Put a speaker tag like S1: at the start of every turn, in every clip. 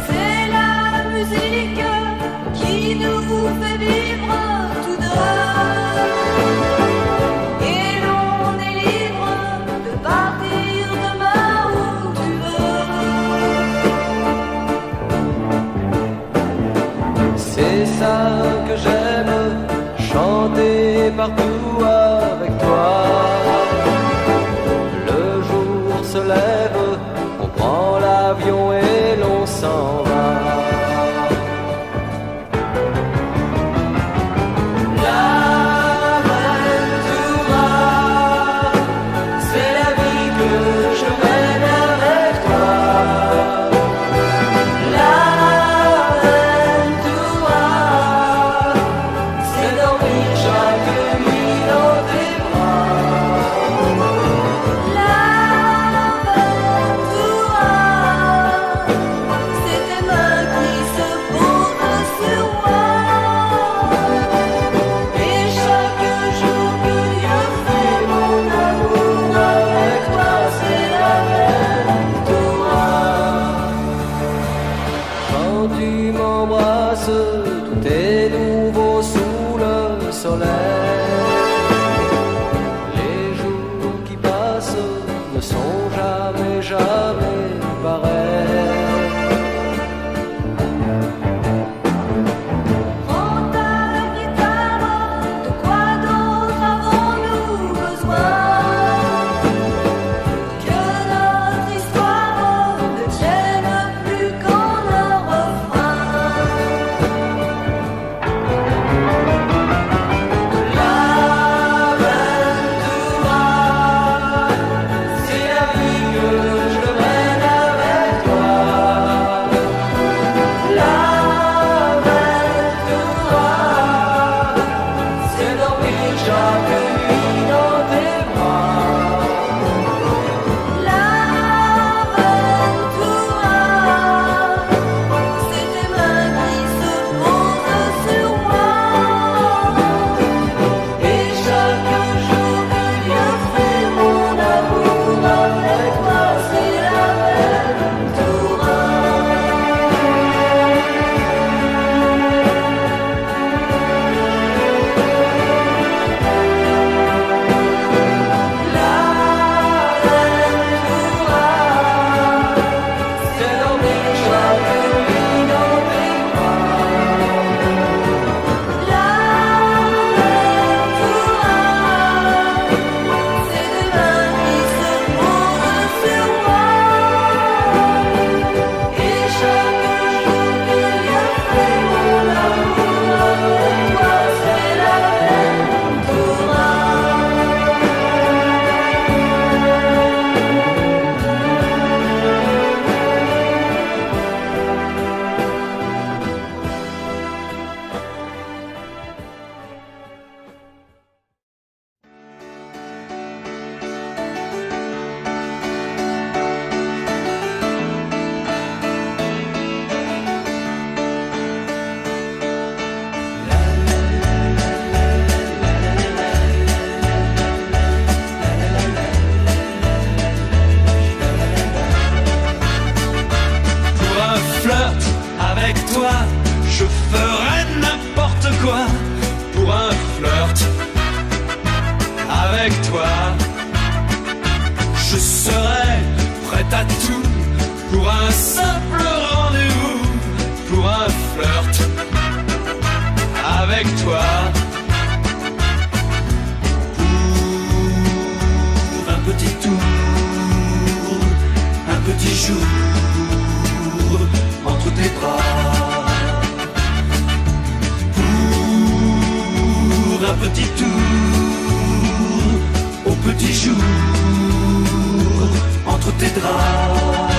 S1: C'est la musique qui nous fait vivre tous deux. Et l'on est libre de partir demain où tu veux.
S2: C'est ça que j'aime, chanter partout avec toi. Le jour se lève, on prend l'avion et l'on s'en va. L'Aventura, c'est la vie que je mène avec toi. L'Aventura, c'est dormir chaque nuit dans tes bras.
S1: L'Aventura, c'est tes mains qui se posent sur moi. Et chaque jour que Dieu fait mon amour avec toi, c'est l'Aventura.
S2: Quand tu m'embrasses, tout est nouveau sous le soleil. Les jours qui passent ne sont jamais, jamais pareils.
S1: Prends ta guitare, de quoi d'autre avons-nous besoin? Que notre histoire ne tienne plus qu'en un refrain.
S2: L'Aventura, c'est la vie que je mène avec toi. L'Aventura, c'est dormir chaque nuit dans tes bras.
S1: L'Aventura, c'est tes mains qui se posent sur moi.
S2: Et chaque jour que Dieu fait mon amour avec toi, c'est l'Aventura. C'est dormir chaque nuit dans tes bras.
S1: L'Aventura, c'est tes mains qui se posent sur moi. Et chaque jour que Dieu fait mon amour avec toi, c'est l'Aventura.
S3: Pour un flirt avec toi, je ferais n'importe quoi. Pour un flirt avec toi, je serais prêt à tout. Pour un simple rendez-vous, pour un flirt avec toi. Pour un petit tour, un petit jour entre tes bras. Pour un petit tour au petit jour entre tes draps.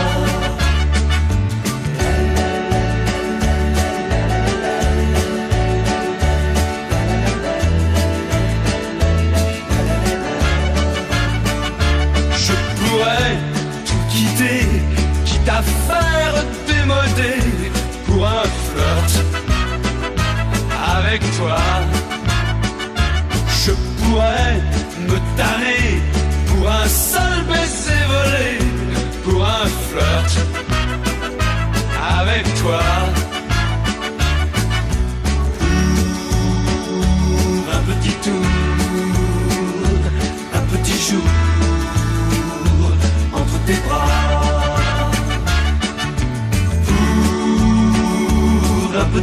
S3: Je pourrais tout quitter, quitte à faire démoder pour un flirt avec toi. Je pourrais me tanner pour un seul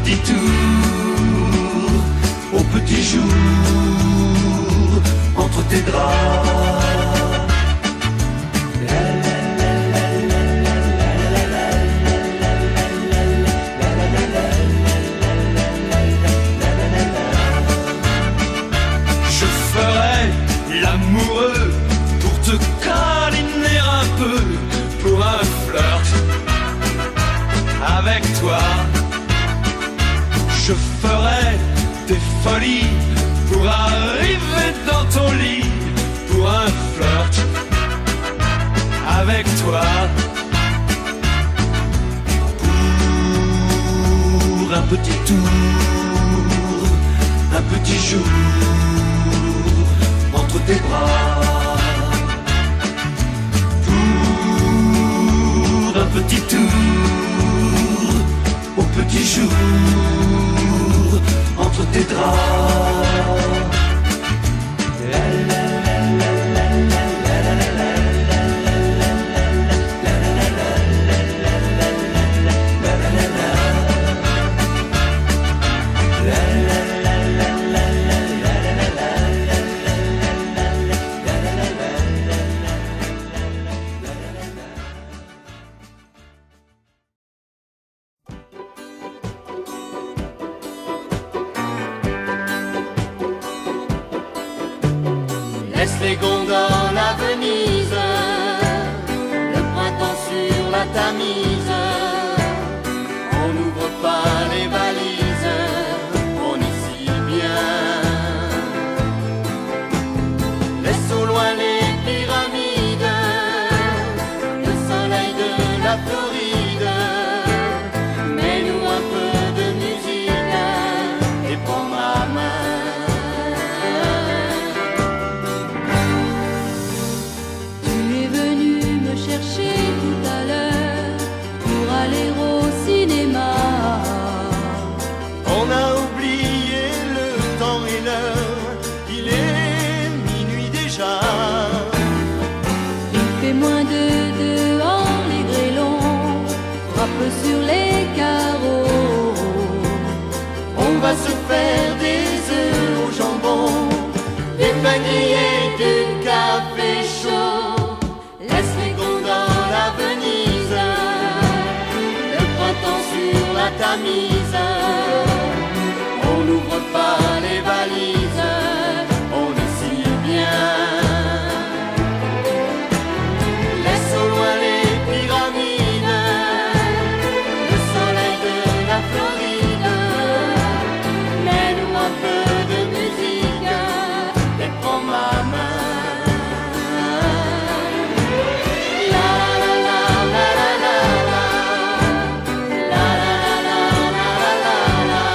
S3: petit tour, au petit jour, entre tes draps. Je ferai l'amoureux pour te câliner un peu, pour un flirt avec toi. Je ferai des folies pour arriver dans ton lit, pour un flirt avec toi. Pour un petit tour, un petit jour, entre tes bras. Pour un petit tour, au petit jour, entre tes draps.
S2: Laisse les gondoles à Venise, le printemps sur la Tamise. On n'ouvre pas les valises, on est si bien. Laisse au loin les pyramides, le soleil de la Floride. Mets-nous un peu de musique et prends ma main.
S1: Chercher tout à l'heure pour aller au cinéma.
S2: On a oublié le temps et l'heure, il est minuit déjà.
S1: Il fait moins de dehors, les grêlons frappent sur les carreaux.
S2: On va se faire des œufs au jambon, des pains grillés, du café chaud. Laisse les gondoles à Venise, le printemps sur la Tamise. On n'ouvre pas les valises, on est si bien. Laisse au loin les pyramides, le soleil de la Floride. Mets-nous un peu de musique et prends ma main. La la la la la la la la la la la la la.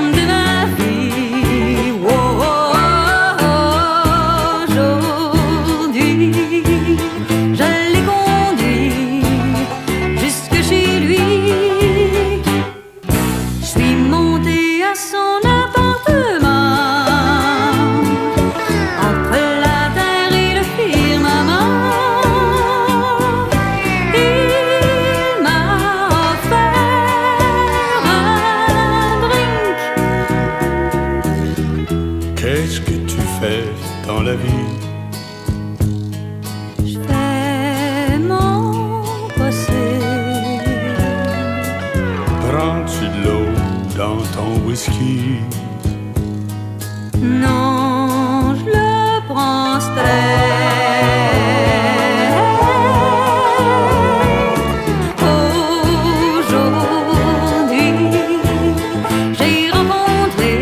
S1: l'homme de ma vie. Oh, oh, oh, aujourd'hui, je l'ai conduit jusque chez lui. Je suis montée à son appartement, entre la terre et le firmament. Il m'a offert un drink.
S3: Qu'est-ce que tu fais dans la vie?
S1: Je fais mon possible.
S3: Prends-tu de l'eau dans ton whisky?
S1: Non, je le prends straight. Aujourd'hui, j'ai rencontré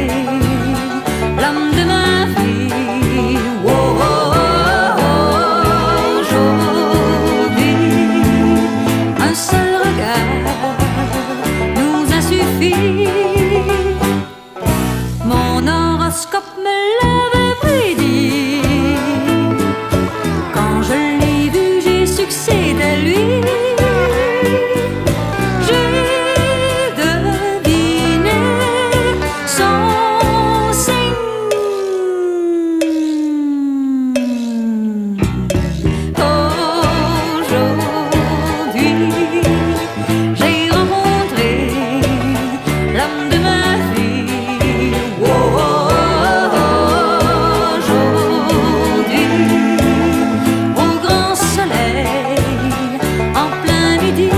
S1: l'homme de ma vie. Oh, oh, oh, aujourd'hui, un seul regard nous a suffi. Mon horoscope me l'avait prédit. Quand je l'ai vu, j'ai su que c'était lui. J'ai deviné son signe. Aujourd'hui, j'ai rencontré l'homme de ma vie. Oh, oh, oh, aujourd'hui, au grand soleil, en plein midi.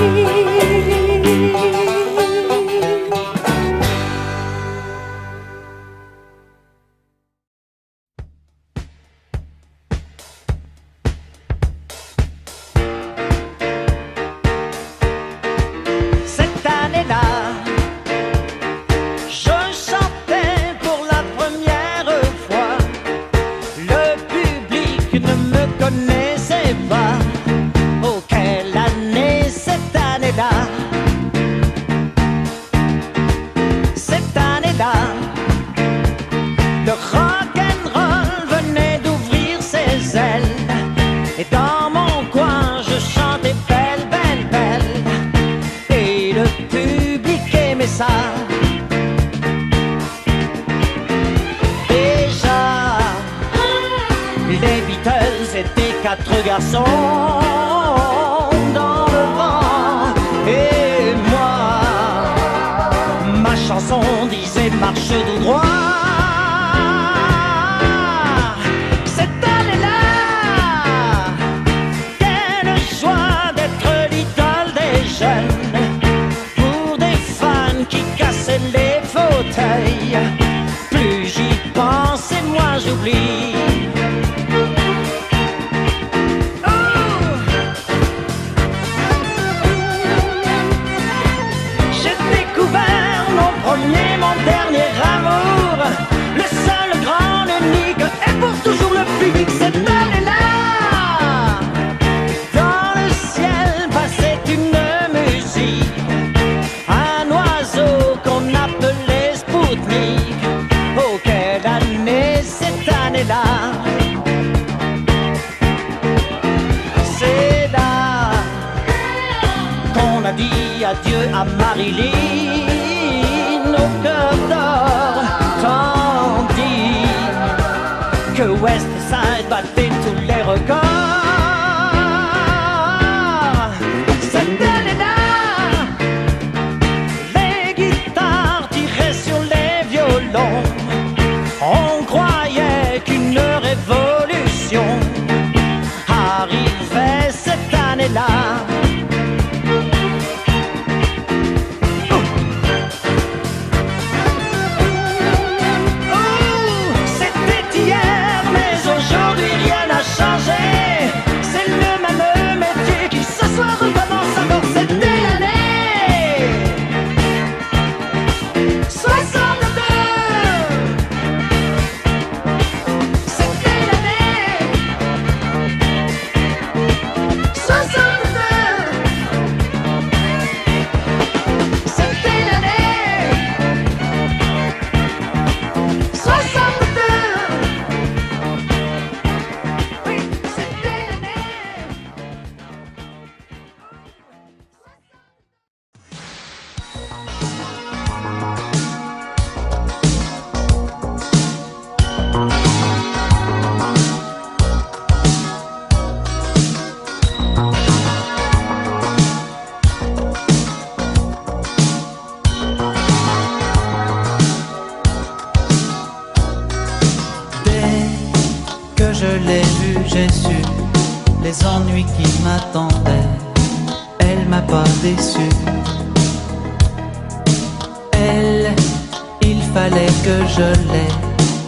S4: Cette année-là, je chantais pour la première fois. Le public ne me connaissait pas. Oh, quelle année cette année-là! Cette année-là, le rock'n'roll venait d'ouvrir ses ailes. Et dans mon coin, je chantais belle, belle, belle. Et le public aimait ça. Déjà, les Beatles étaient 4 garçons dans le vent. Et moi, ma chanson disait marche tout droit. Cette année-là, quelle joie d'être l'idole des jeunes. Pour des fans qui cassaient les fauteuils. Plus j'y pense et moins j'oublie. J'ai découvert mon premier, mon dernier amour. Le seul, le grand, l'unique et pour toujours le public. Cette année-là, dans le ciel passait une musique. Un oiseau qu'on appelait Spoutnik. Oh, quelle année cette année-là! C'est là qu'on a dit adieu à Marilyn au cœur d'or, tandis que West Side battait tous les records. Cette année-là, les guitares tiraient sur les violons. On croyait qu'une révolution arrivait cette année-là. C'était hier, mais aujourd'hui rien n'a changé. C'est le même métier qui ce soir recommence encore. C'était l'année 62.
S5: l'ai vue, j'ai su les ennuis qui m'attendaient. Elle m'a pas déçu. Elle, il fallait que je l'aie,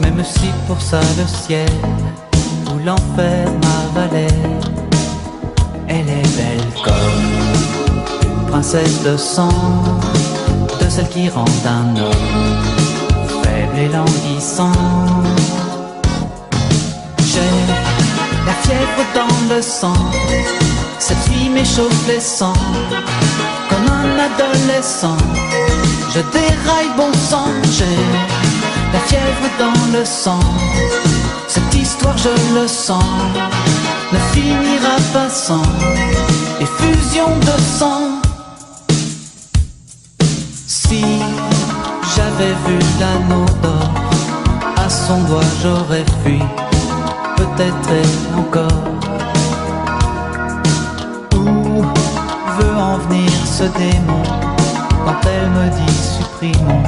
S5: même si pour ça le ciel ou l'enfer m'avalait. Elle est belle comme une princesse de sang, de celle qui rend un homme faible et languissant. J'ai la fièvre dans le sang, cette fille m'échauffe les sangs. Comme un adolescent, je déraille bon sang. J'ai la fièvre dans le sang, cette histoire je le sens ne finira pas sans effusion de sang. Si j'avais vu l'anneau d'or à son doigt, j'aurais fui, peut-être et encore. Où veut en venir ce démon quand elle me dit supprimons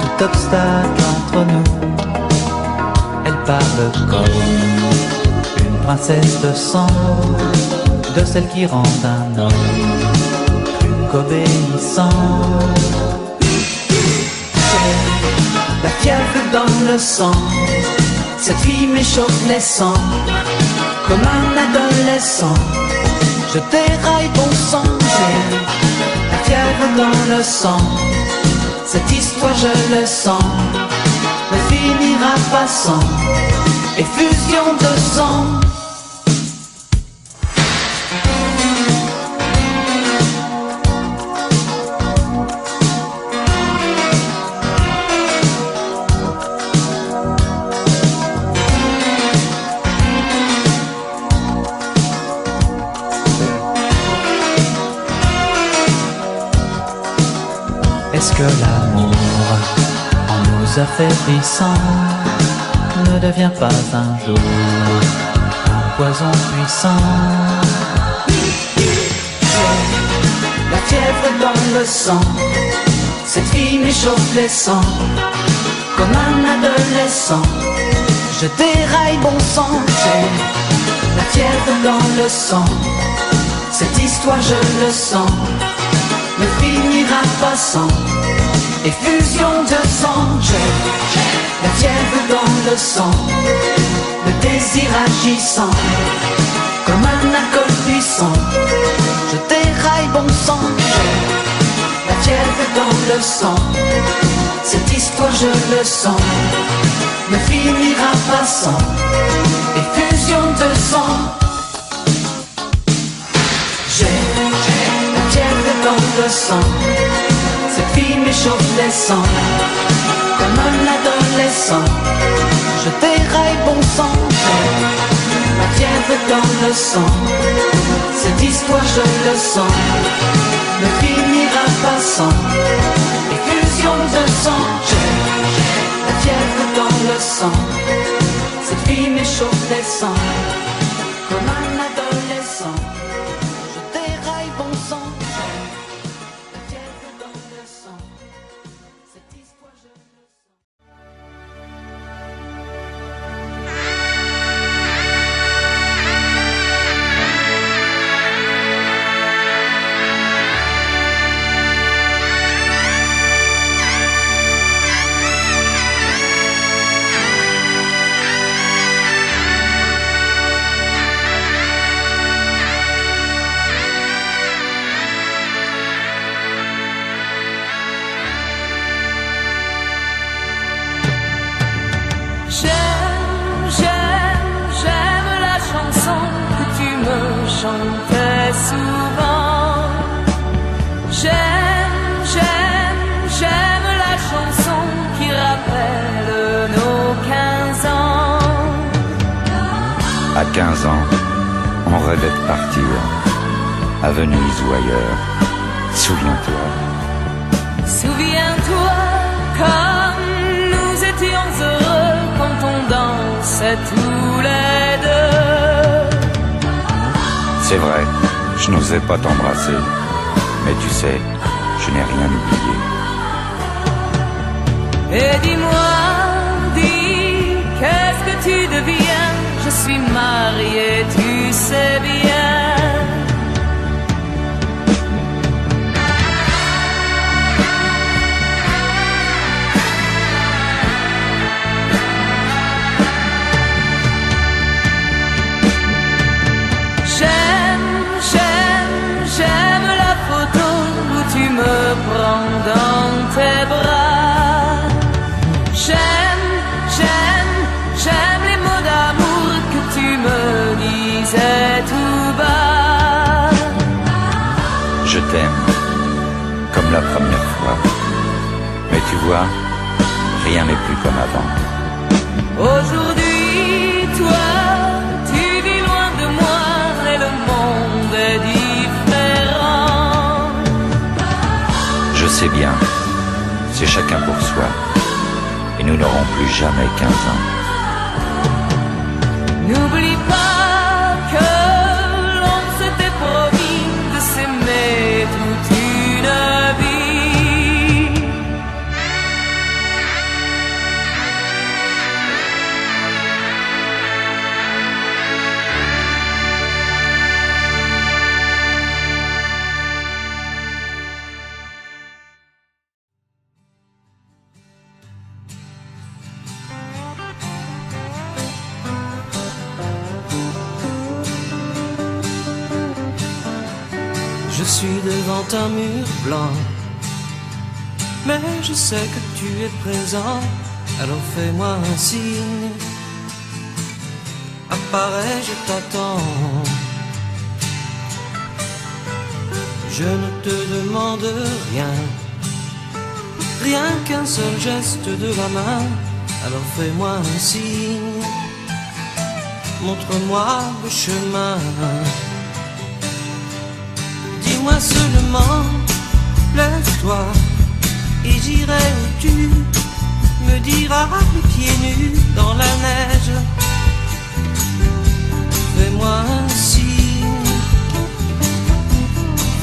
S5: tout obstacle entre nous? Elle parle comme une princesse de sang, de celle qui rend un homme plus qu'obéissant. J'ai la fièvre dans le sang, cette fille m'échauffe les sangs. Comme un adolescent, je déraille bon sang. J'ai la fièvre dans le sang, cette histoire je le sens ne finira pas sans effusion de sang. Est-ce que l'amour, en nous affaiblissant, ne devient pas un jour un poison puissant? J'ai la fièvre dans le sang, cette fille m'échauffe les sangs. Comme un adolescent, je déraille bon sang. J'ai la fièvre dans le sang, cette histoire je le sens ne finira pas sans effusion de sang. J'ai la fièvre dans le sang, le désir agissant comme un alcool puissant. Je déraille bon sang. J'ai la fièvre dans le sang, cette histoire je le sens ne finira pas sans effusion de sang. J'ai la fièvre dans le sang, cette fille m'échauffe les sangs. Comme un adolescent, je déraille bon sang. J'ai la fièvre dans le sang, cette histoire je le sens ne finira pas sans effusion de sang. J'ai la fièvre dans le sang, cette fille m'échauffe les sangs. Comme un adolescent, je déraille bon sang. La fièvre dans le sang, cette histoire je le sens.
S1: J'aime la chanson que tu me chantais souvent. J'aime la chanson qui rappelle nos 15 ans.
S6: À 15 ans, on rêvait de partir, à Venise ou ailleurs. Souviens-toi.
S1: Souviens-toi comme nous étions heureux quand on dansait tous les deux.
S6: C'est vrai, je n'osais pas t'embrasser, mais tu sais, je n'ai rien oublié.
S1: Et dis-moi, dis, qu'est-ce que tu deviens? Je suis
S6: vois, rien n'est plus comme avant.
S1: Aujourd'hui, toi, tu vis loin de moi et le monde est différent.
S6: Je sais bien, c'est chacun pour soi, et nous n'aurons plus jamais 15 ans.
S1: N'oublie pas que l'on s'était promis de s'aimer toute une vie.
S7: Je suis devant un mur blanc, mais je sais que tu es présent, alors fais-moi un signe. Apparais, je t'attends. Je ne te demande rien, rien qu'un seul geste de la main, alors fais-moi un signe. Montre-moi le chemin. Dis-moi seulement, lève-toi et j'irai où tu me diras les pieds nus dans la neige. Fais-moi un signe,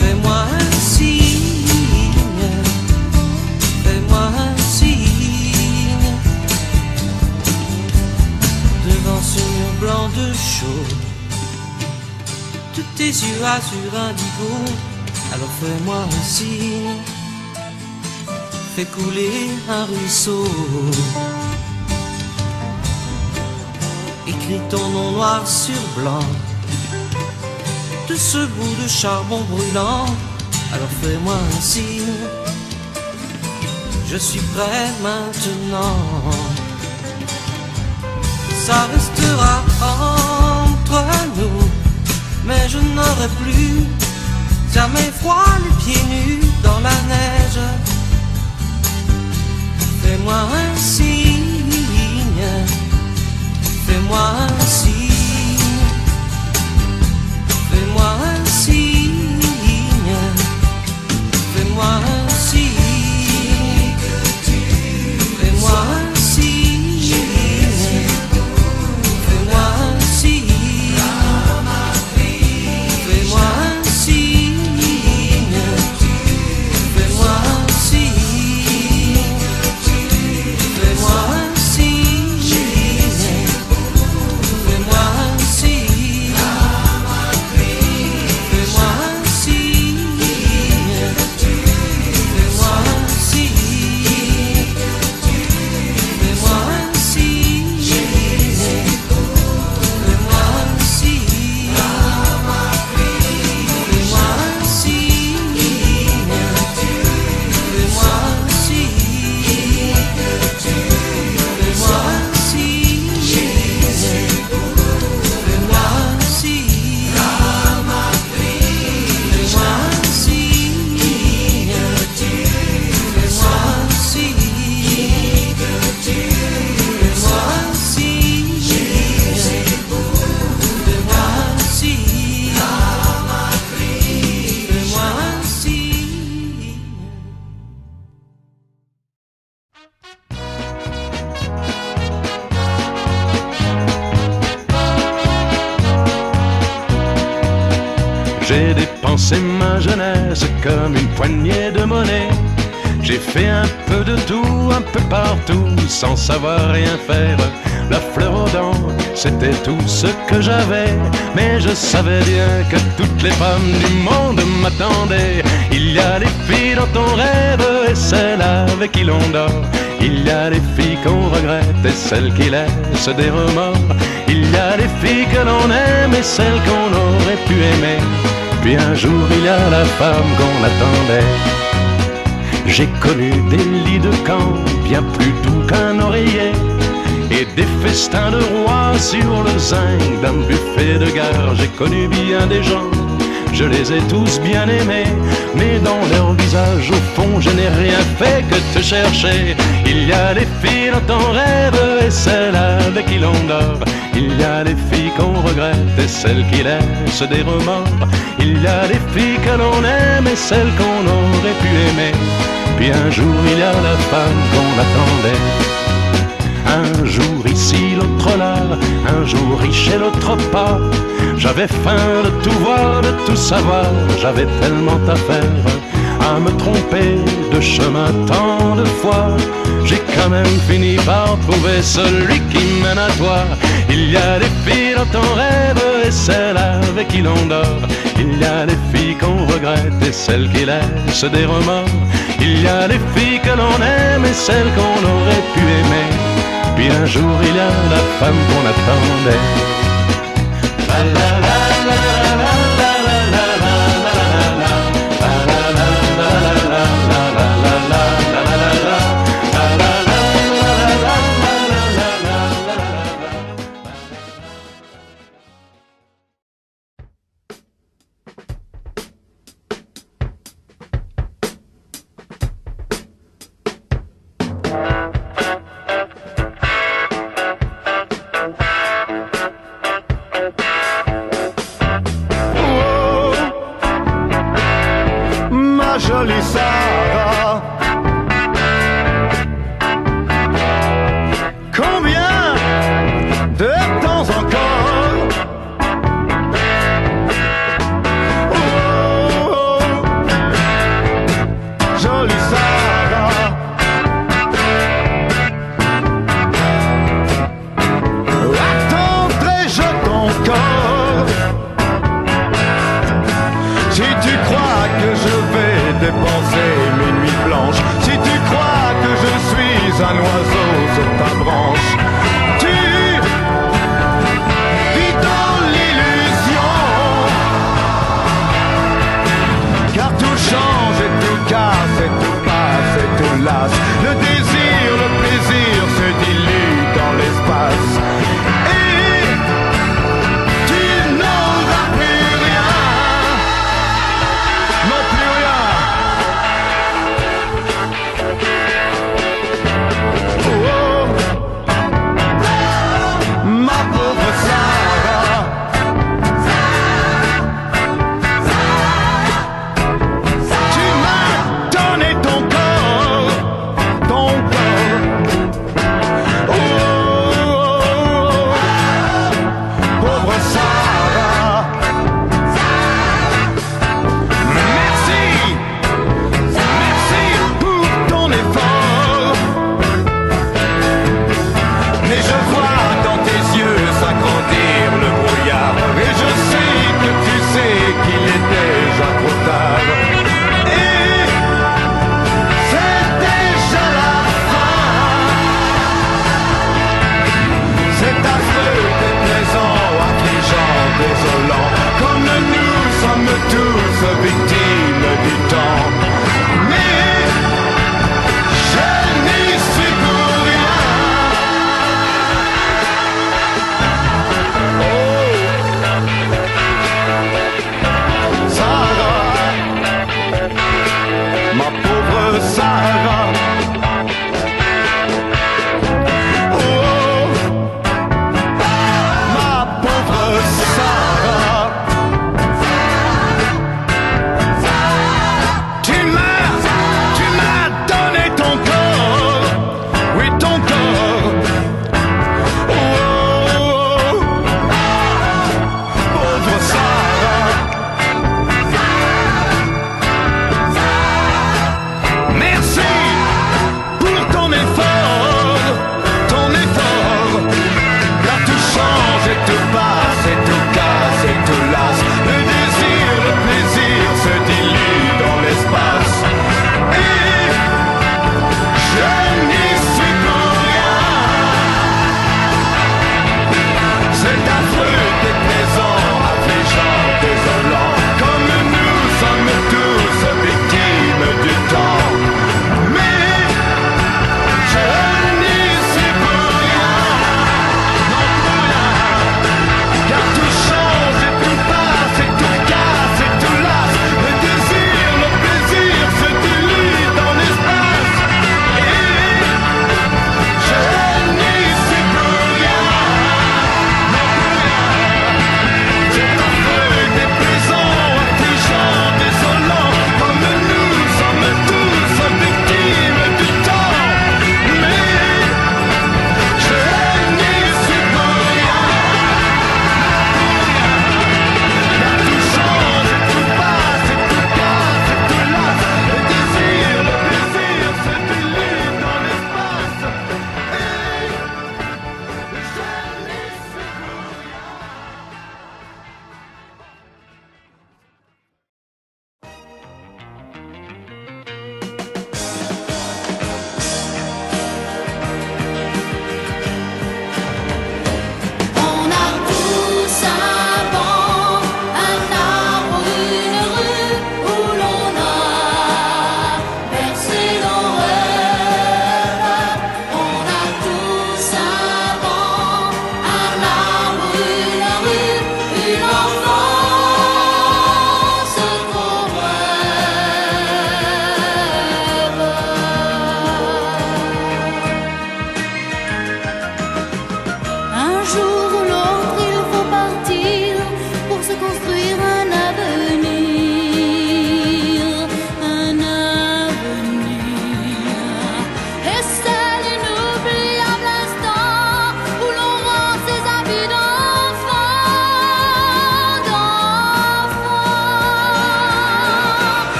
S7: fais-moi un signe, fais-moi un signe. Devant ce mur blanc de chaud, tous tes yeux azur indigo, alors fais-moi un signe. Fais couler un ruisseau, écris ton nom noir sur blanc, de ce bout de charbon brûlant, alors fais-moi un signe. Je suis prêt maintenant. Ça restera entre nous, mais je n'aurai plus jamais froid les pieds nus dans la neige. Fais-moi un signe, fais-moi un signe, fais-moi un signe, fais-moi un signe, fais-moi un signe, fais-moi un signe, fais-moi un signe, fais-moi un signe. Fais-moi un signe, fais-moi un signe, fais-moi un signe, fais-moi un signe, fais-moi un signe, fais-moi un signe, fais-moi un signe, fais-moi un signe. Fais-moi un signe, fais-moi un signe, fais-moi un signe, fais-moi un signe, fais-moi un signe, fais-moi un signe.
S3: J'ai dépensé ma jeunesse comme une poignée de monnaie. J'ai fait un peu de tout, un peu partout, sans savoir rien faire. La fleur aux dents, c'était tout ce que j'avais. Mais je savais bien que toutes les femmes du monde m'attendaient. Il y a les filles dans ton rêve et celles avec qui l'on dort. Il y a les filles qu'on regrette et celles qui laissent des remords. Il y a les filles que l'on aime et celles qu'on aurait pu aimer. Puis un jour il y a la femme qu'on attendait. J'ai connu des lits de camp bien plus doux qu'un oreiller, et des festins de rois sur le zinc d'un buffet de gare. J'ai connu bien des gens, je les ai tous bien aimés. Mais dans leur visage, au fond, je n'ai rien fait que te chercher. Il y a les filles dont on rêve et celles avec qui l'on dort. Il y a les filles qu'on regrette et celles qui laissent des remords. Il y a les filles que l'on aime et celles qu'on aurait pu aimer. Puis un jour il y a la femme qu'on attendait. Un jour ici, l'autre là, un jour riche et l'autre pas. J'avais faim de tout voir, de tout savoir, j'avais tellement à faire, à me tromper de chemin tant de fois. J'ai quand même fini par trouver celui qui mène à toi. Il y a les filles dont on rêve et celles avec qui l'on dort. Il y a les filles qu'on regrette et celles qui laissent des remords. Il y a les filles que l'on aime et celles qu'on aurait pu aimer. Puis un jour il y a la femme qu'on attendait. La la la la la la la la la la.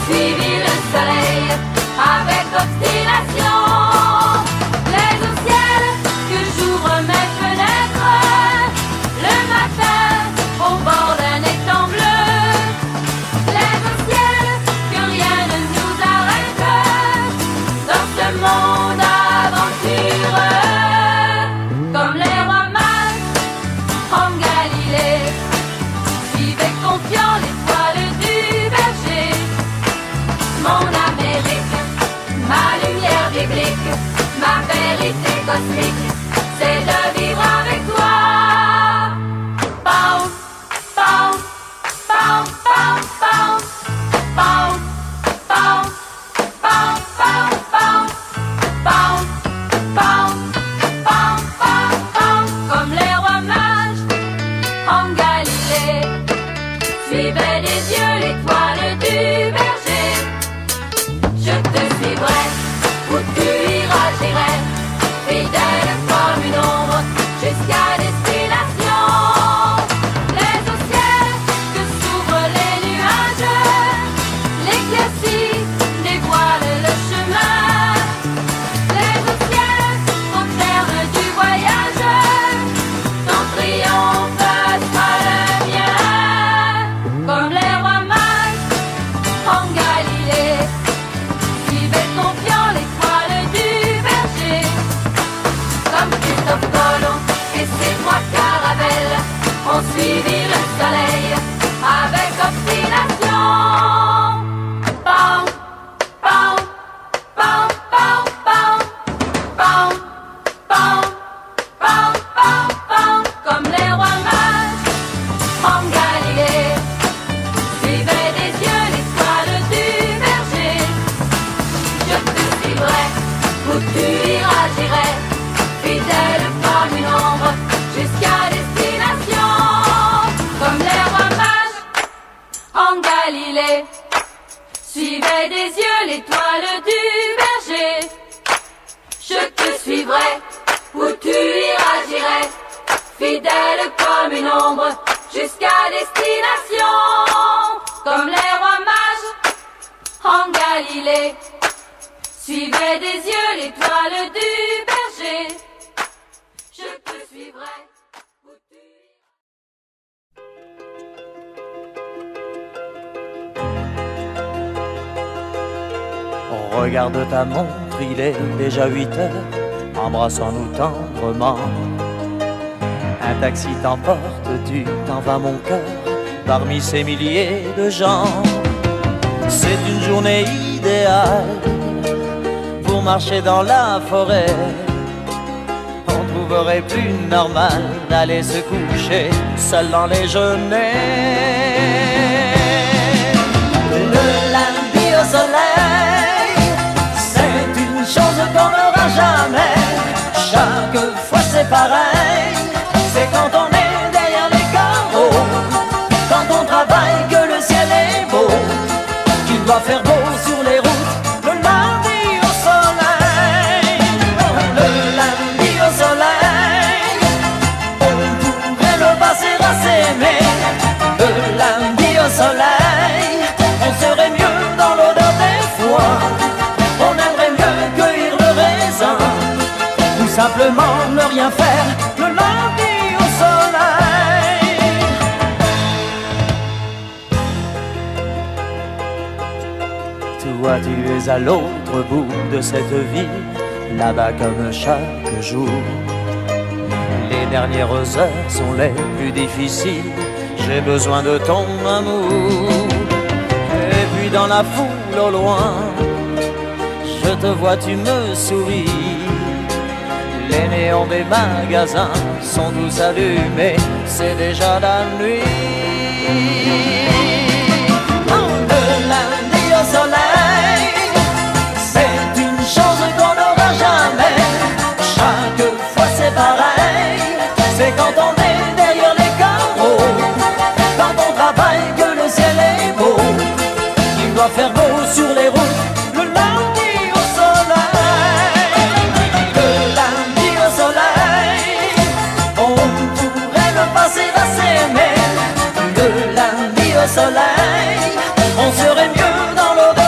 S1: suivi le soleil avec obstination. Plaise au ciel que j'ouvre mes fenêtres le matin au bord d'un étang bleu. Plaise au ciel que rien ne nous arrête dans ce monde aventureux. Comme les rois mages en Galilée suivaient confiants l'étoile du berger. Mon Amérique, ma lumière biblique, ma vérité cosmique, c'est de vivre avec toi. Pow, pow, pow, pow, pow, pow, pow, pow, pow, pow, pow, pow, pow, pow, pow. Comme les rois mages en Galilée suivaient des yeux l'étoile du berger. Je te suivrai, où tu iras j'irai, fidèle comme une ombre jusqu'à destination. Plaise au ciel que s'ouvrent les nuages, l'éclaircie dévoile le chemin. Plaise au ciel au terme du voyage, ton triomphe sera le mien. Comme les rois mages en Galilée suivaient confiants l'étoile du berger. Comme Christophe Colomb et ses 3 caravelles ont suivi le soleil avec obstination. Pow, pow, pow, pow, pow, pow, pow, pow, pow, pow. Comme les rois mages en Galilée suivaient des yeux l'étoile du berger. Je te suivrai, où tu iras j'irai, fidèle comme une ombre jusqu'à destination. Comme les rois mages en Galilée suivaient des yeux l'étoile du berger. Je te suivrai, où tu iras j'irai, fidèle comme une ombre jusqu'à destination. Comme les rois mages en Galilée suivaient des yeux l'étoile du berger. Je te suivrai, où tu
S4: Regarde ta montre, il est déjà 8 heures. Embrassons-nous tendrement. Un taxi t'emporte, tu t'en vas mon cœur, parmi ces milliers de gens. C'est une journée idéale pour marcher dans la forêt. On trouverait plus normal d'aller se coucher seul dans les genêts. Le lundi au soleil, c'est une chose qu'on n'aura jamais. Chaque fois c'est pareil, c'est quand on est derrière les carreaux, quand on travaille que le ciel est beau, qu'il doit faire beau sur les routes. Le lundi au soleil, le lundi au soleil, on pourrait le passer à s'aimer. Le lundi au soleil, on serait mieux dans l'odeur des foins, on aimerait mieux cueillir le raisin, ou simplement ne rien faire. Le lundi au soleil. Toi tu es à l'autre bout de cette vie, là-bas comme chaque jour. Les dernières heures sont les plus difficiles, j'ai besoin de ton amour. Et puis dans la foule au loin, je te vois, tu me souris. Les néons des magasins sont tous allumés, c'est déjà la nuit. Le lundi au soleil, c'est une chose qu'on n'aura jamais. Chaque fois c'est pareil, c'est quand on est derrière les carreaux, quand on travaille que le ciel est beau, qu'il doit faire beau sur les routes. Le lundi au soleil, le lundi au soleil, on pourrait le passer à s'aimer. Le lundi au soleil, on serait mieux dans l'odeur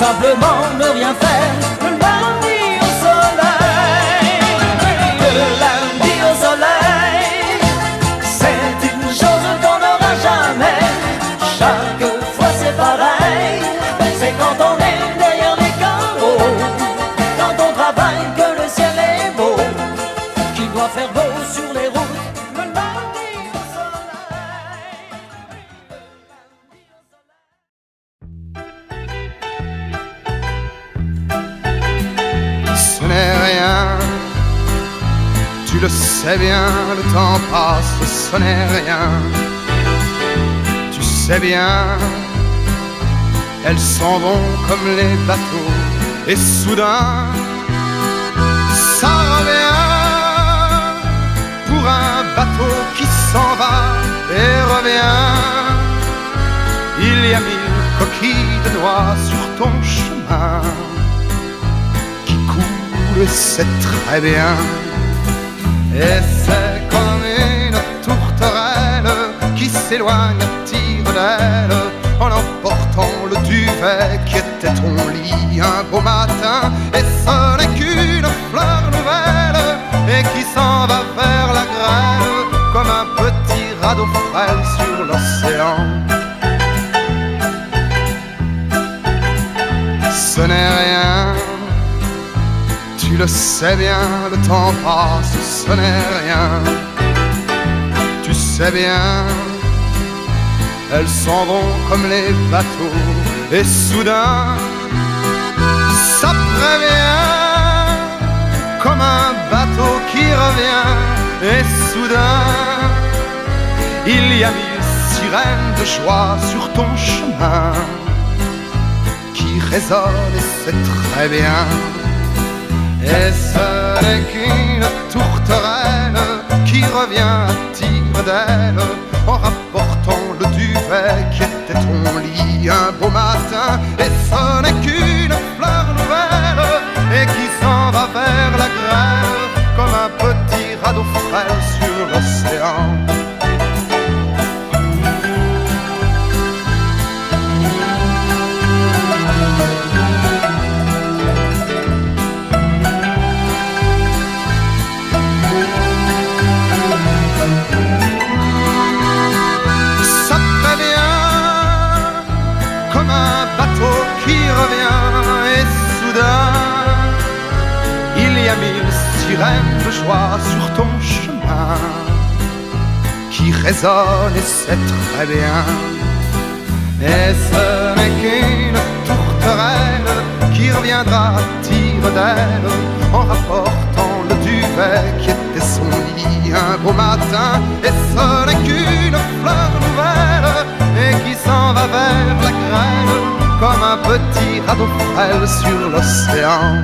S4: simplement ne rien faire le lundi au soleil. Le lundi au soleil, c'est une chose qu'on n'aura jamais. Chaque fois c'est pareil, c'est quand on est derrière les carreaux, quand on travaille que le ciel est beau, qu'il doit faire beau sur les routes. Le lundi au soleil,
S8: Ce n'est rien, tu le sais bien, le temps passe, ce n'est rien. Tu sais bien, elles s'en vont comme les bateaux, et soudain, ça revient pour un bateau qui s'en va et revient. Il y a 1000 coquilles de noix sur ton chemin qui coulent, et c'est très bien. Et c'est comme une tourterelle qui s'éloigne à tire d'aile en emportant le duvet qui était ton lit un beau matin. Et ce n'est qu'une fleur nouvelle et qui s'en va vers la grêle comme un petit radeau frêle sur l'océan. Ce n'est rien, tu le sais bien, le temps passe, ce n'est rien. Tu sais bien, elles s'en vont comme les bateaux, et soudain, ça prévient, comme un bateau qui revient, et soudain, il y a 1000 sirènes de joie sur ton chemin qui résonnent, et c'est très bien. Et ce n'est qu'une tourterelle qui revient à tire d'aile en rapportant le duvet qui était ton lit un beau matin. Et ce n'est qu'une fleur nouvelle et qui s'en va vers la grêle comme un petit radeau frêle sur l'océan. Qui revient, et soudain, il y a 1000 sirènes de joie sur ton chemin qui résonnent, et c'est très bien. Et ce n'est qu'une tourterelle qui reviendra à tire d'aile en rapportant le duvet qui était son lit un beau matin. Et ce n'est qu'une fleur nouvelle et qui s'en va vers la grêle comme un petit radeau frêle sur l'océan.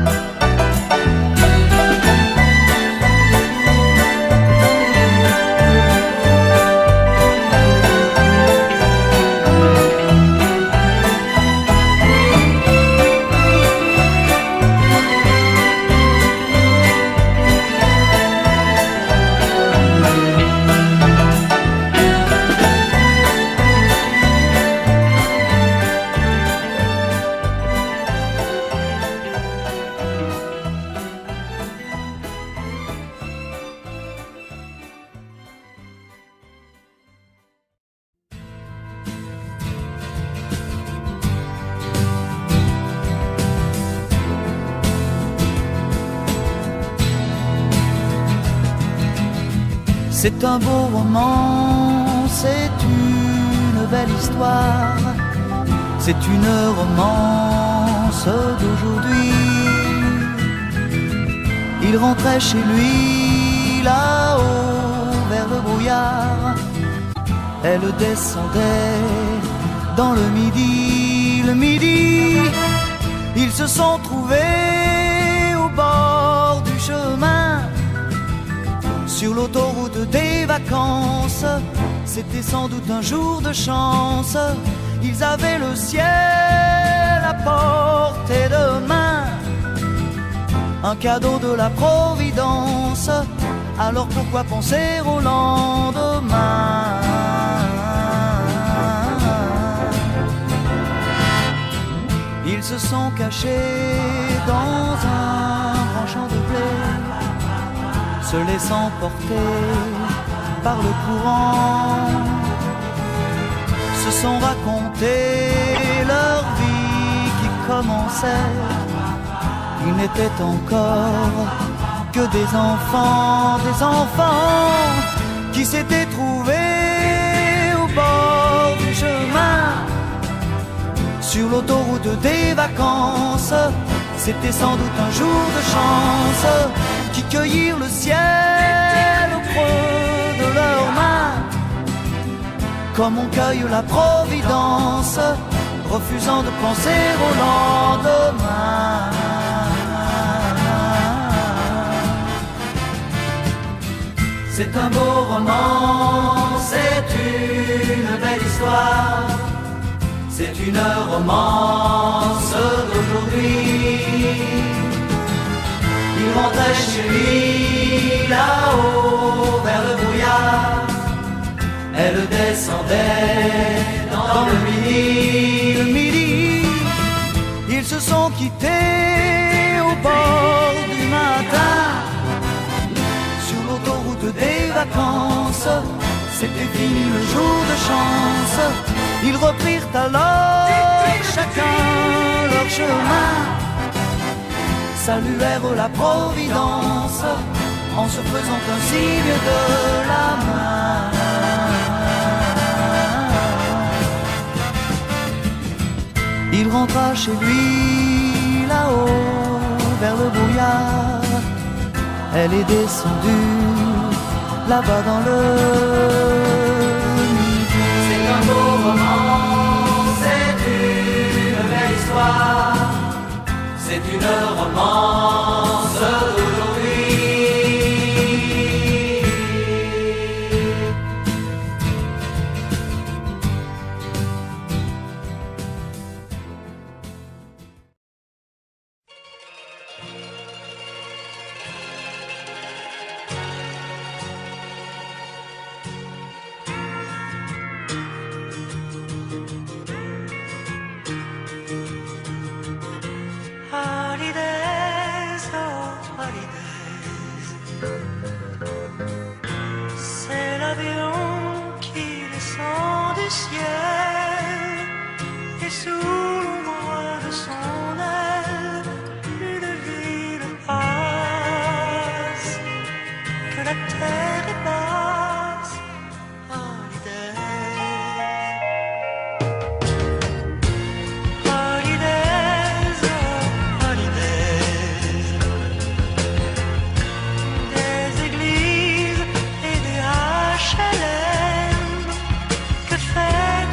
S5: C'est un beau roman, c'est une belle histoire, c'est une romance d'aujourd'hui. Il rentrait chez lui là-haut vers le brouillard, elle descendait dans le midi, ils se sont trouvés au bord du chemin. Sur l'autoroute des vacances, c'était sans doute un jour de chance. Ils avaient le ciel à portée de main, un cadeau de la Providence. Alors pourquoi penser au lendemain? Ils se sont cachés dans un grand champ de blé, se laissant porter par le courant, se sont racontés leur vie qui commençait. Ils n'étaient encore que des enfants qui s'étaient trouvés au bord du chemin, sur l'autoroute des vacances. C'était sans doute un jour de chance, qui cueillirent le ciel au creux de leurs mains, comme on cueille la providence, refusant de penser au lendemain. C'est un beau roman, c'est une belle histoire, c'est une romance d'aujourd'hui. Il rentrait chez lui là-haut vers le brouillard, elle descendait dans le midi. Ils se sont quittés au bord du matin, sur l'autoroute des vacances. C'était fini le jour de chance. Ils reprirent alors chacun leur chemin, saluèrent la providence en se faisant un signe de la main. Il rentra chez lui là-haut vers le brouillard. Elle est descendue là-bas dans le midi. C'est un beau roman, c'est une belle histoire, c'est une romance d'aujourd'hui.
S7: Holidays, oh holidays, c'est l'avion qui descend du ciel, et sous l'ombre de son aile, une ville passe, que la terre est basse. Holidays, des églises et des HLM, que fait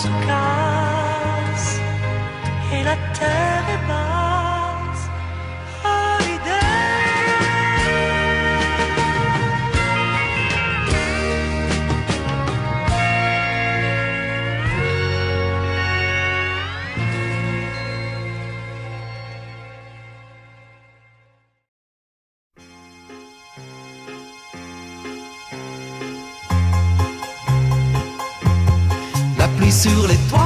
S1: se casse et la terre est basse.
S7: Sur les toits,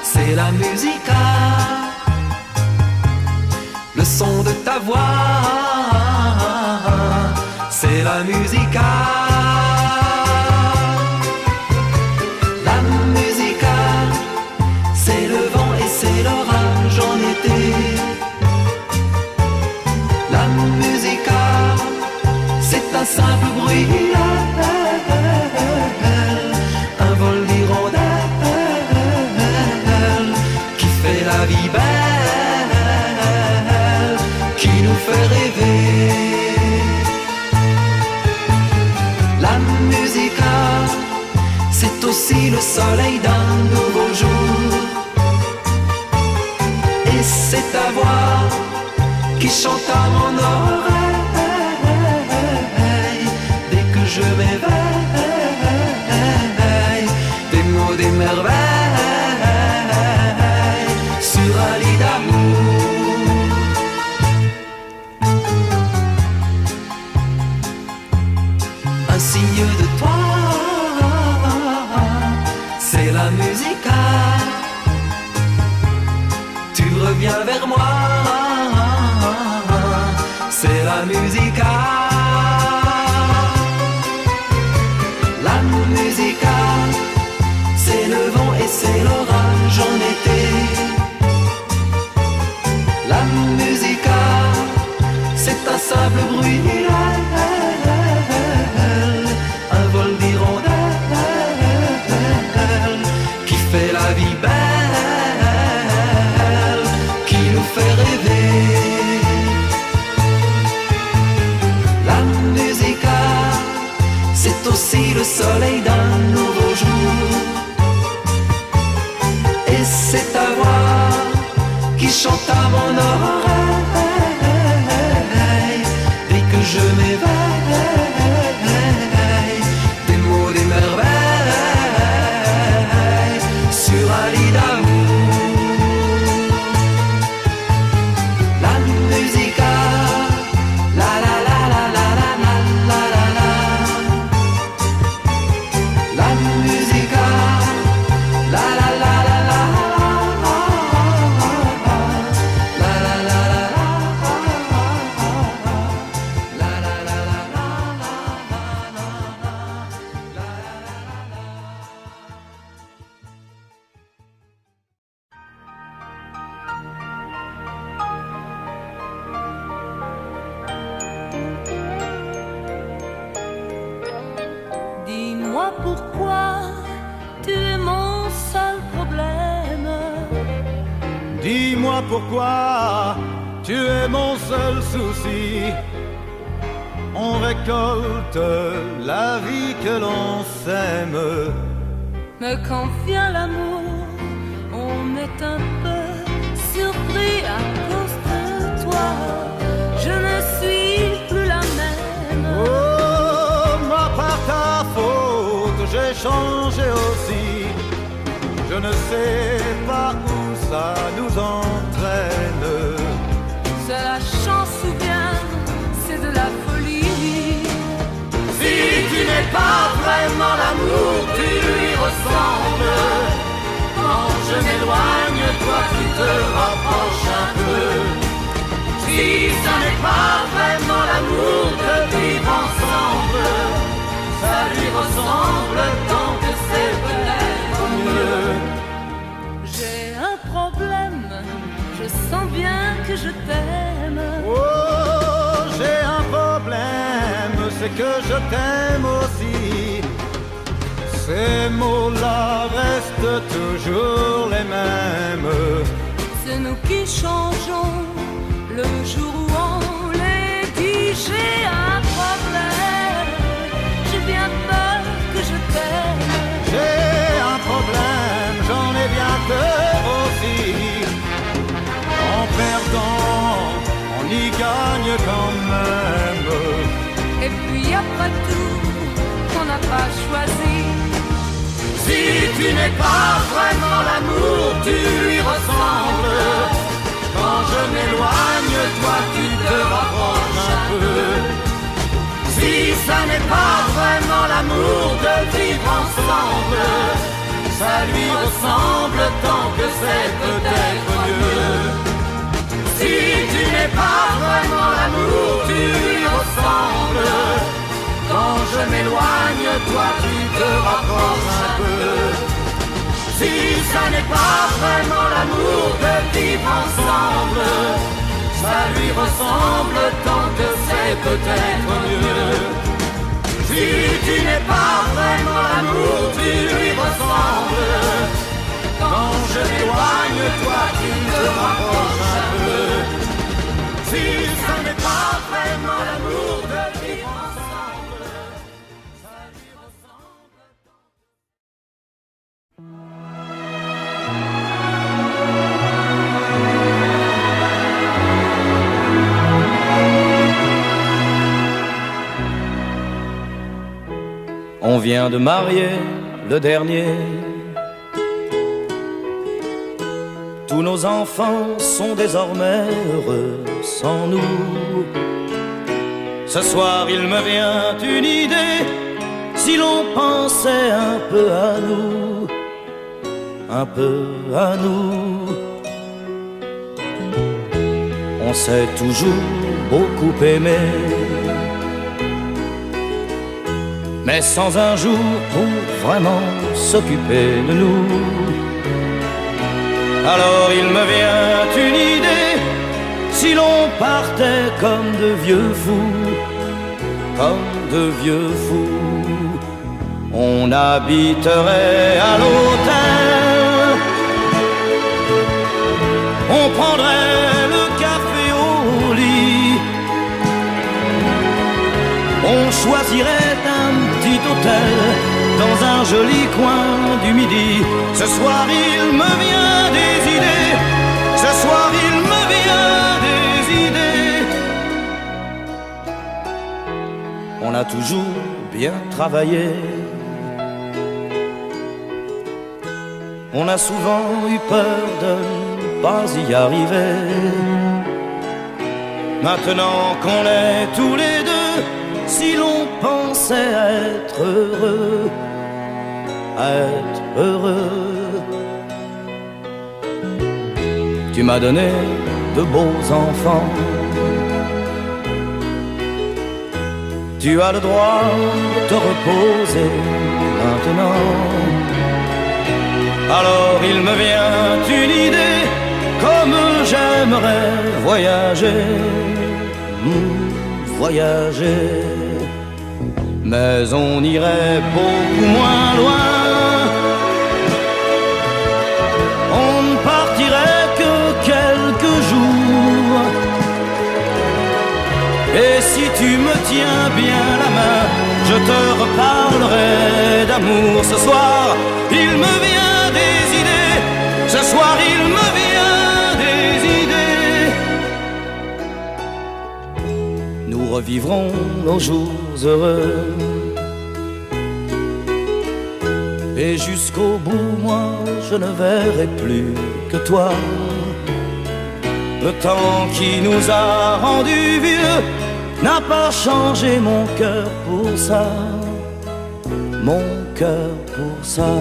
S7: c'est la musica, le son de ta voix, c'est la musica, la musica, c'est le vent et c'est l'orage en été, la musica, c'est un simple bruit. La vie belle qui nous fait rêver. La musica, c'est aussi le soleil d'un nouveau jour. Et c'est ta voix qui chante à mon oreille dès que je m'éveille. Des mots, des merveilles sur un lit d'amour. Un signe de toi, c'est la musica. Tu reviens vers moi, c'est la musica. La musica, c'est le vent et c'est l'orage en été. La musica, c'est un simple bruit, un vol d'hirondelles qui fait la vie belle, qui nous fait rêver. La musica, c'est aussi le soleil d'un nouveau jour. Et c'est ta voix qui chante à mon oreille dès que je m'éveille. Des mots, des merveilles sur un lit d'amour. La musica, la la la la la la la la la. La musica, la la la la la.
S1: Dis-moi pourquoi tu es mon seul problème.
S9: Dis-moi pourquoi tu es mon seul souci. On récolte la vie que l'on sème.
S1: Mais quand vient l'amour, on est un peu surpris à cause de toi. Je ne suis plus la même.
S9: Oh, moi par ta faute, j'ai changé aussi. Je ne sais pas où ça nous entraîne.
S1: C'est la chance ou bien c'est de la folie.
S2: Si tu n'es pas vraiment l'amour, tu lui ressembles. Quand je m'éloigne, toi tu te rapproches un peu. Si ça n'est pas vraiment l'amour de vivre ensemble, ça lui ressemble tant que c'est peut-être mieux.
S1: J'ai un problème, je sens bien que je t'aime.
S9: Oh, j'ai un problème, c'est que je t'aime aussi. Ces mots-là restent toujours les mêmes.
S1: C'est nous qui changeons le jour où on les dit. J'ai un problème, j'ai bien peur que je t'aime.
S9: J'ai m'éloigne quand même.
S1: Et puis après tout, on n'a pas choisi.
S2: Si tu n'es pas vraiment l'amour, tu lui ressembles. Quand je m'éloigne, toi tu te rapproches un peu. Si ça n'est pas vraiment l'amour de vivre ensemble, ça lui ressemble tant que c'est peut-être mieux. Si tu n'es pas vraiment l'amour, tu lui ressembles. Quand je m'éloigne, toi tu te rapproches un peu. Si ça n'est pas vraiment l'amour de vivre ensemble, ça lui ressemble tant que c'est peut-être mieux. Si tu n'es pas vraiment l'amour, tu lui ressembles. Quand je m'éloigne, toi tu te rapproches un peu. Si ça n'est pas vraiment l'amour de vivre ensemble, ça lui ressemble.
S4: On vient de marier le dernier. Tous nos enfants sont désormais heureux sans nous. Ce soir il me vient une idée, si l'on pensait un peu à nous, un peu à nous. On s'est toujours beaucoup aimé, mais sans un jour pour vraiment s'occuper de nous. Alors il me vient une idée, si l'on partait comme de vieux fous, comme de vieux fous. On habiterait à l'hôtel, on prendrait le café au lit, on choisirait un petit hôtel dans un joli coin du Midi. Ce soir il me vient des idées, ce soir il me vient des idées. On a toujours bien travaillé, on a souvent eu peur de ne pas y arriver. Maintenant qu'on est tous les deux, si l'on pensait être heureux, être heureux. Tu m'as donné de beaux enfants, tu as le droit de te reposer maintenant. Alors il me vient une idée, comme j'aimerais voyager, voyager. Mais on irait beaucoup moins loin, on ne partirait que quelques jours. Et si tu me tiens bien la main, je te reparlerai d'amour. Ce soir, il me vient des idées, ce soir il me vient des idées. Nous revivrons nos jours heureux, et jusqu'au bout, moi, je ne verrai plus que toi. Le temps qui nous a rendus vieux n'a pas changé mon cœur pour ça, mon cœur pour ça.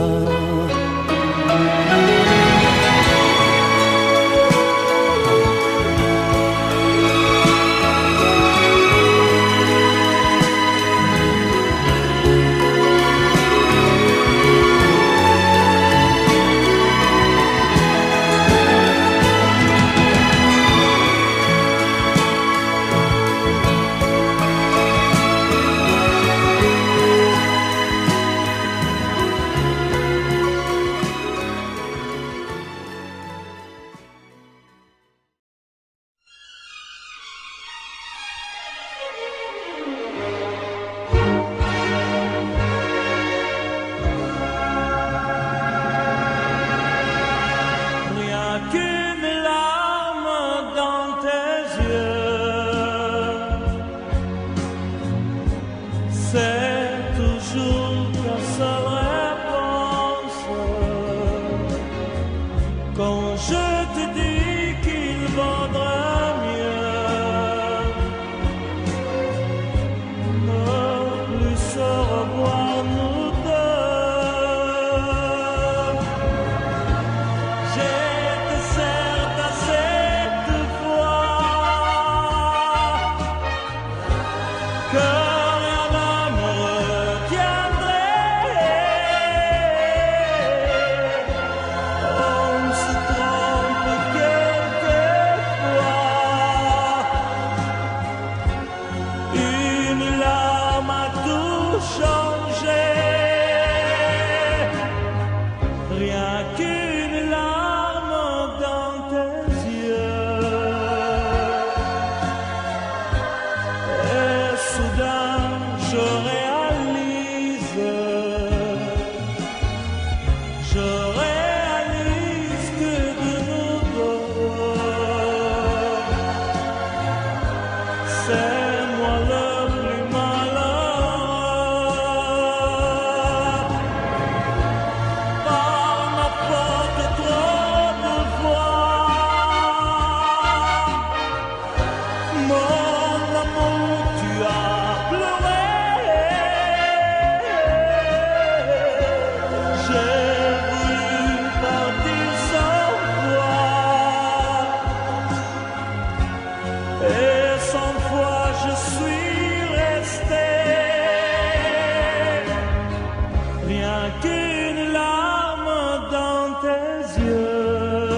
S7: rien qu'une larme dans tes yeux.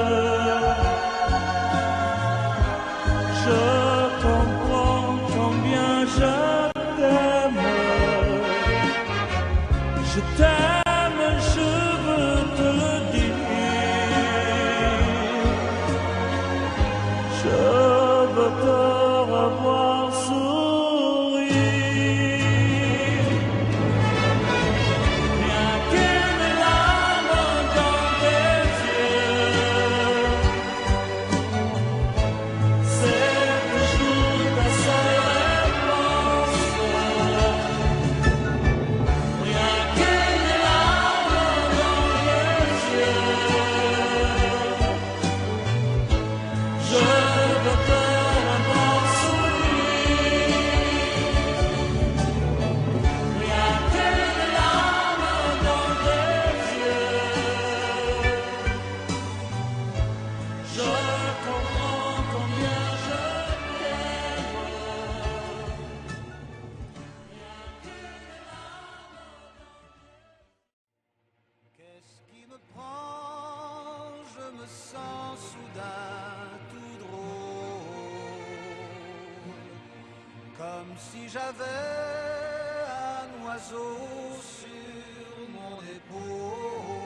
S7: Je comprends combien je t'aime. Je t'aime, je veux te le dire. Je veux te revoir sourire. Rien qu'une larme dans tes yeux. C'est toujours ta seule réponse. Rien qu'une larme dans tes yeux. Je veux te revoir sourire. Rien qu'une larme dans tes yeux. Je comprends combien je t'aime.
S9: Qu'est-ce qui me prend? Je me sens soudain tout drôle, comme si j'avais un oiseau sur mon épaule.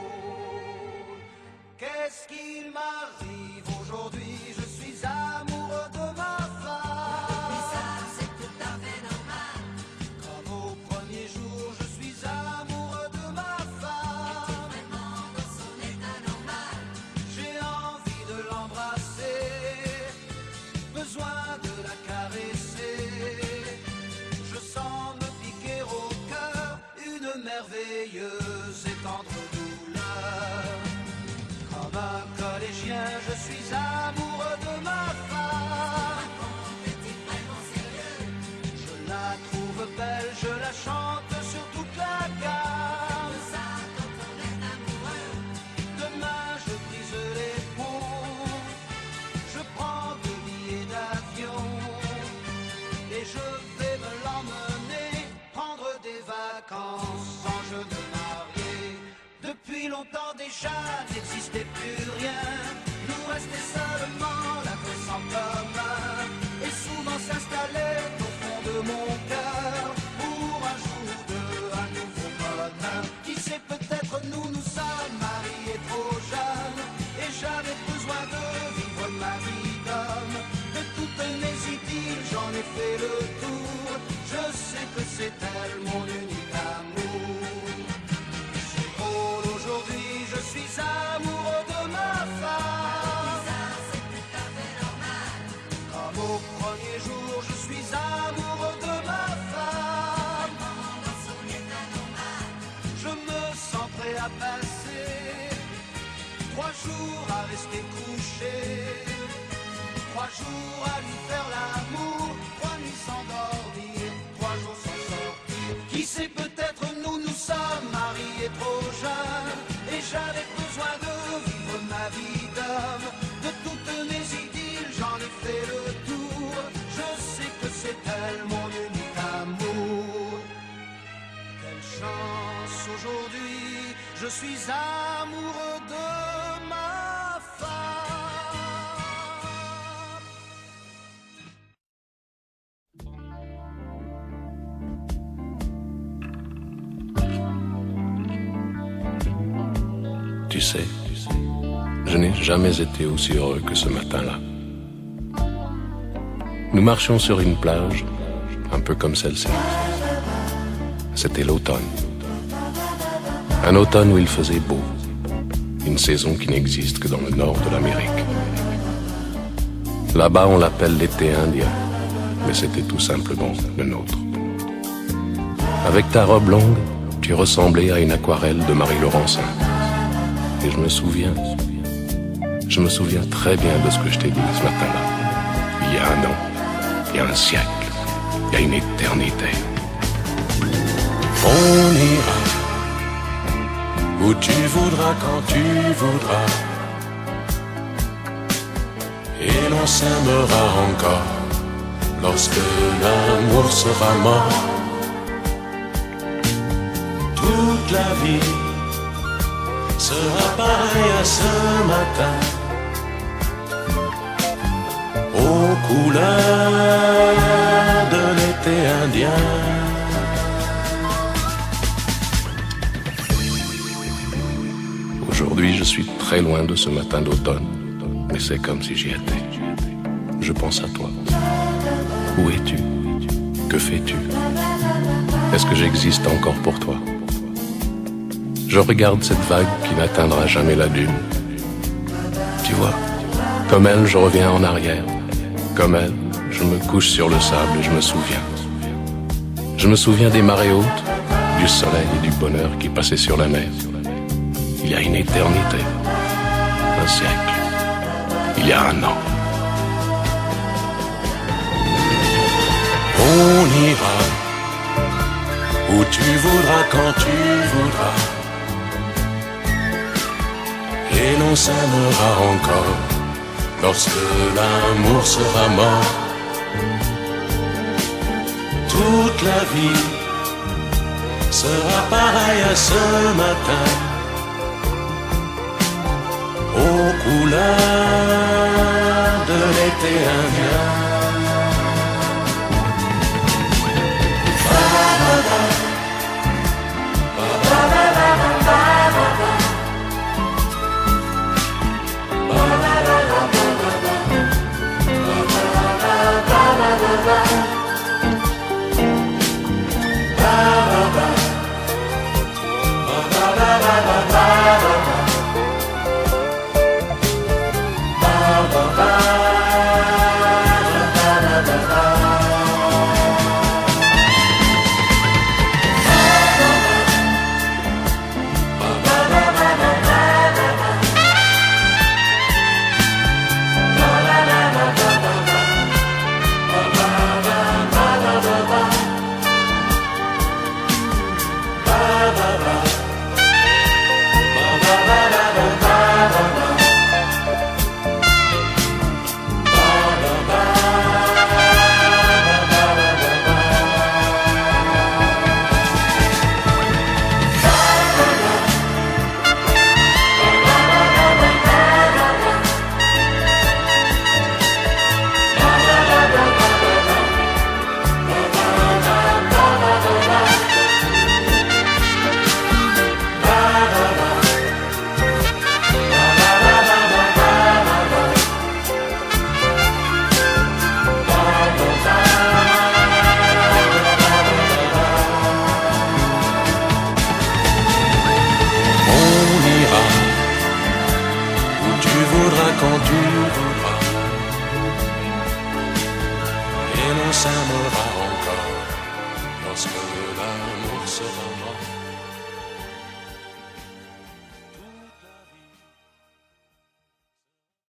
S9: Qu'est-ce qu'il m'arrive aujourd'hui? Je suis amoureux de ma femme. Mais ça, c'est tout à fait normal. Comme au premier jour, je suis amoureux de ma femme. Vraiment dans son état normal. J'ai envie de l'embrasser, besoin de la caresser. Je sens me piquer au cœur une merveilleuse et tendre douleur. Comme un collégien, je suis amoureux de ma femme. Est-il vraiment sérieux? Je la trouve belle, je la chante sur toute la gamme. Ça, quand on est amoureux. Demain, je brise les ponts. Je prends 2 billets d'avion et je vais me l'emmener prendre des vacances sans jeune marié. Depuis longtemps déjà n'existait plus rien. Nous restait seulement l'adresse en commun. Et souvent s'installait au fond de mon cœur pour un jour de un nouveau bonheur. Qui sait, peut-être nous sommes mariés trop jeunes. Et j'avais besoin de vivre ma vie d'homme. De toutes mes idylles, j'en ai fait le tour. Je sais que c'est elle mon unique amour. C'est drôle, aujourd'hui je suis amoureux de ma femme. Ça, c'est tout à fait normal. Comme au premier jour, je suis amoureux de ma femme. Dans son état normal. Je me sens prêt à passer 3 jours à rester couché, 3 jours à lui faire l'amour, 3 nuits sans dormir, 3 jours sans sortir. Qui sait, peut-être nous sommes mariés trop jeunes. Et j'avais besoin de vivre ma vie d'homme. De toutes mes idylles, j'en ai fait le tour. Je sais que c'est elle mon unique amour. Quelle chance aujourd'hui, je suis amoureux de ma femme.
S3: Tu sais, je n'ai jamais été aussi heureux que ce matin-là. Nous marchions sur une plage, un peu comme celle-ci. C'était l'automne. Un automne où il faisait beau. Une saison qui n'existe que dans le nord de l'Amérique. Là-bas, on l'appelle l'été indien, mais c'était tout simplement le nôtre. Avec ta robe longue, tu ressemblais à une aquarelle de Marie Laurencin. Et je me souviens très bien de ce que je t'ai dit ce matin-là. Il y a 1 an, il y a un siècle, il y a une éternité. On ira où tu voudras, quand tu voudras, et l'on s'aimera encore lorsque l'amour sera mort. toute la vie sera pareille à ce matin, aux couleurs de l'été indien. Aujourd'hui, je suis très loin de ce matin d'automne, mais c'est comme si j'y étais. Je pense à toi. Où es-tu? Que fais-tu? Est-ce que j'existe encore pour toi? Je regarde cette vague qui n'atteindra jamais la dune. Tu vois, comme elle, je reviens en arrière. Comme elle, je me couche sur le sable et je me souviens. Je me souviens des marées hautes, du soleil et du bonheur qui passaient sur la mer. Il y a une éternité, un siècle, il y a un an. On ira où tu voudras, quand tu voudras, et l'on s'aimera encore lorsque l'amour sera mort. Toute la vie sera pareille à ce matin, aux couleurs de l'été indien. Quand tu voudras, et l'on s'aimera encore lorsque l'amour sera mort.